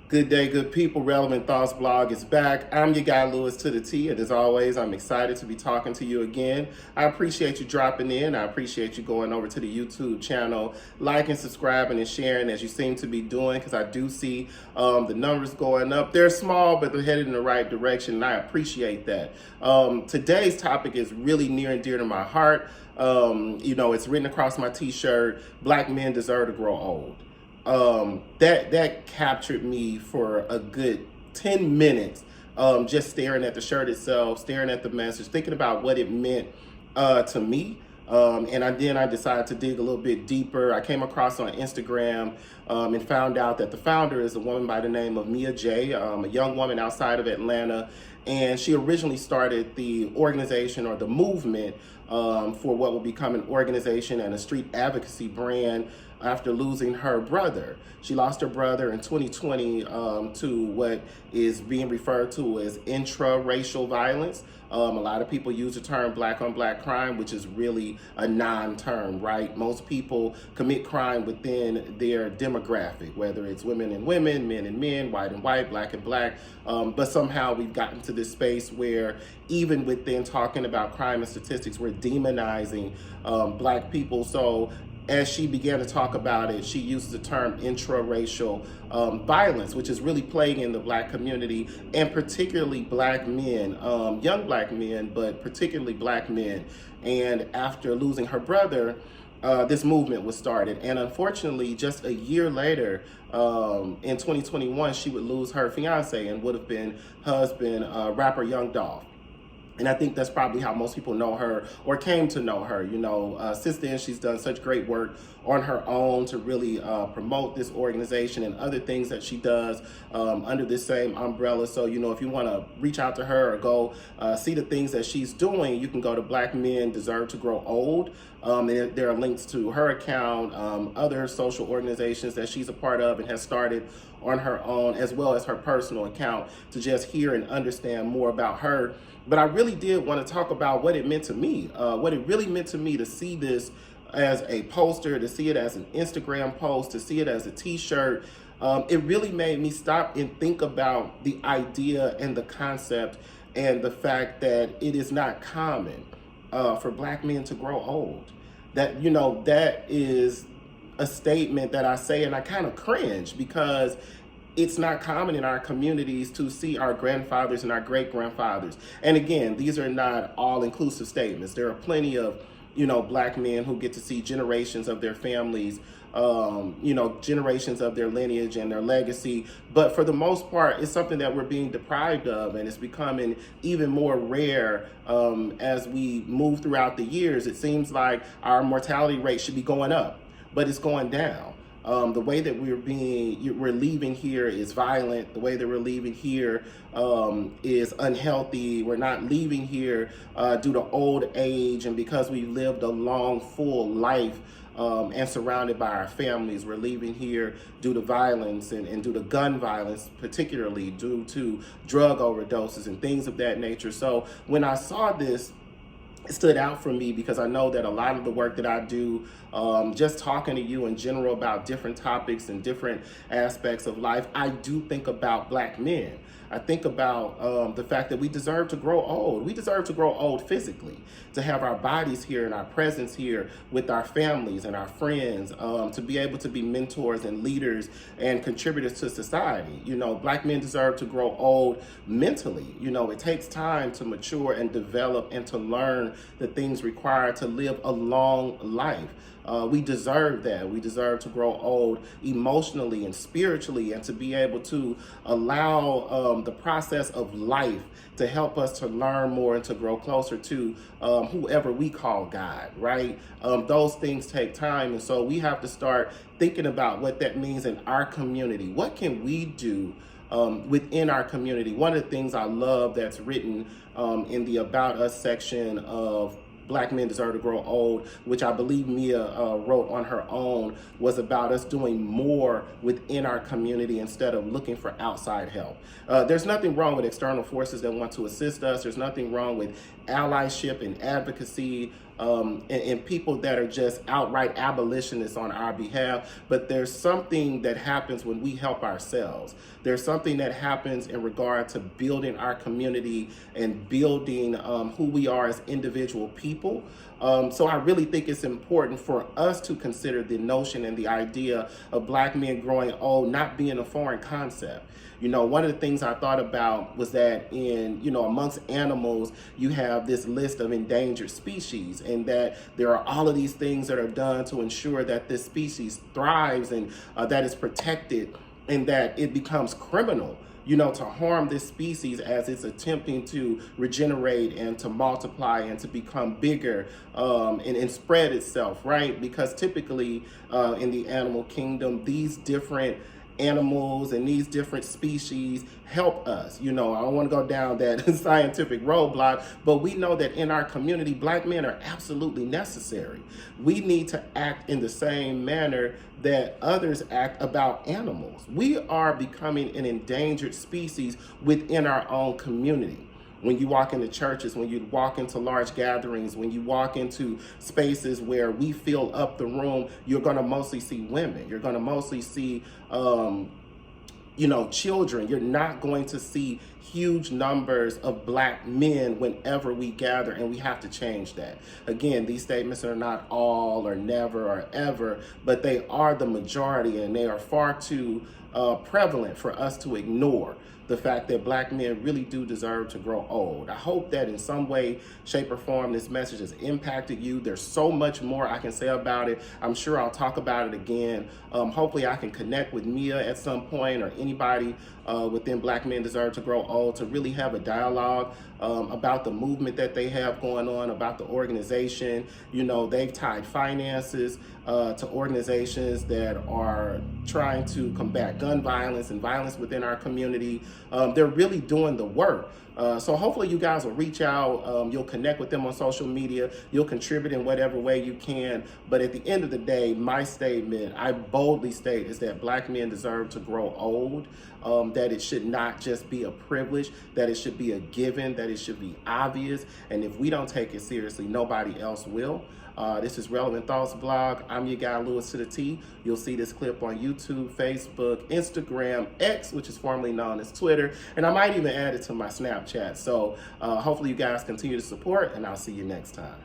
Good day, good people. Relevant Thoughts blog is back. I'm your guy, Lewis to the T, and as always, I'm excited to be talking to you again. I appreciate you dropping in. I appreciate you going over to the YouTube channel, liking, subscribing, and sharing as you seem to be doing, because I do see the numbers going up. They're small, but they're headed in the right direction, and I appreciate that. Today's topic is really near and dear to my heart. It's written across my t-shirt, Black men deserve to grow old. That captured me for a good 10 minutes, just staring at the shirt itself, staring at the message, thinking about what it meant to me. Then I decided to dig a little bit deeper. I came across on Instagram and found out that the founder is a woman by the name of Mia J, a young woman outside of Atlanta. And she originally started the organization or the movement for what will become an organization and a street advocacy brand after losing her brother. She lost her brother in 2020 to what is being referred to as intra-racial violence. A lot of people use the term black on black crime, which is really a non-term, right? Most people commit crime within their demographic, whether it's women and women, men and men, white and white, black and black. But somehow we've gotten to this space where even within talking about crime and statistics, we're demonizing black people. So as she began to talk about it, she used the term intra-racial violence, which is really plaguing the black community and particularly black men, young black men, but particularly black men. And after losing her brother, this movement was started. And unfortunately, just a year later, in 2021, she would lose her fiance and would have been husband, rapper Young Dolph. And I think that's probably how most people know her or came to know her. Since then, she's done such great work on her own to really promote this organization and other things that she does under this same umbrella. So, if you want to reach out to her or go see the things that she's doing, you can go to Black Men Deserve to Grow Old. There are links to her account, other social organizations that she's a part of and has started on her own, as well as her personal account, to just hear and understand more about her. But I really did want to talk about what it meant to me, what it really meant to me to see this as a poster, to see it as an Instagram post, to see it as a t-shirt. It really made me stop and think about the idea and the concept and the fact that it is not common for black men to grow old. That is a statement that I say and I kind of cringe, because it's not common in our communities to see our grandfathers and our great-grandfathers. And again, these are not all-inclusive statements. There are plenty of, black men who get to see generations of their families, generations of their lineage and their legacy. But for the most part, it's something that we're being deprived of, and it's becoming even more rare as we move throughout the years. It seems like our mortality rate should be going up, but it's going down. The way that we're leaving here is violent. The way that we're leaving here is unhealthy. We're not leaving here due to old age and because we lived a long, full life and surrounded by our families. We're leaving here due to violence and due to gun violence, particularly due to drug overdoses and things of that nature. So when I saw this, it stood out for me because I know that a lot of the work that I do, just talking to you in general about different topics and different aspects of life, I do think about black men. I think about the fact that we deserve to grow old. We deserve to grow old physically, to have our bodies here and our presence here with our families and our friends, to be able to be mentors and leaders and contributors to society. Black men deserve to grow old mentally. It takes time to mature and develop and to learn the things required to live a long life. We deserve that. We deserve to grow old emotionally and spiritually, and to be able to allow the process of life to help us to learn more and to grow closer to whoever we call God, right? Those things take time, and so we have to start thinking about what that means in our community. What can we do within our community? One of the things I love that's written in the About Us section of Black Men Deserve to Grow Old, which I believe Mia wrote on her own, was about us doing more within our community instead of looking for outside help. There's nothing wrong with external forces that want to assist us. There's nothing wrong with allyship and advocacy and people that are just outright abolitionists on our behalf, but there's something that happens when we help ourselves. There's something that happens in regard to building our community and building who we are as individual people. So I really think it's important for us to consider the notion and the idea of Black men growing old not being a foreign concept. You know, one of the things I thought about was that amongst animals, you have this list of endangered species, and that there are all of these things that are done to ensure that this species thrives and that it's protected, and that it becomes criminal, to harm this species as it's attempting to regenerate and to multiply and to become bigger and spread itself, right? Because typically in the animal kingdom, these different animals and these different species help us. I don't want to go down that scientific roadblock, but we know that in our community, Black men are absolutely necessary. We need to act in the same manner that others act about animals. We are becoming an endangered species within our own community. When you walk into churches, when you walk into large gatherings, when you walk into spaces where we fill up the room, you're going to mostly see women. You're going to mostly see, children. You're not going to see huge numbers of Black men whenever we gather, and we have to change that. Again, these statements are not all or never or ever, but they are the majority, and they are far too prevalent for us to ignore the fact that Black men really do deserve to grow old. I hope that in some way, shape, or form, this message has impacted you. There's so much more I can say about it. I'm sure I'll talk about it again. Hopefully I can connect with Mia at some point, or anybody within Black Men Deserve to Grow Old, to really have a dialogue about the movement that they have going on, about the organization. They've tied finances to organizations that are trying to combat gun violence and violence within our community. They're really doing the work. So hopefully you guys will reach out. You'll connect with them on social media. You'll contribute in whatever way you can. But at the end of the day, my statement, I boldly state, is that Black men deserve to grow old. That it should not just be a privilege, that it should be a given, that it should be obvious. And if we don't take it seriously, nobody else will. This is Relevant Thoughts Blog. I'm your guy, Lewis to the T. You'll see this clip on YouTube, Facebook, Instagram, X, which is formerly known as Twitter, and I might even add it to my Snapchat. So hopefully you guys continue to support, and I'll see you next time.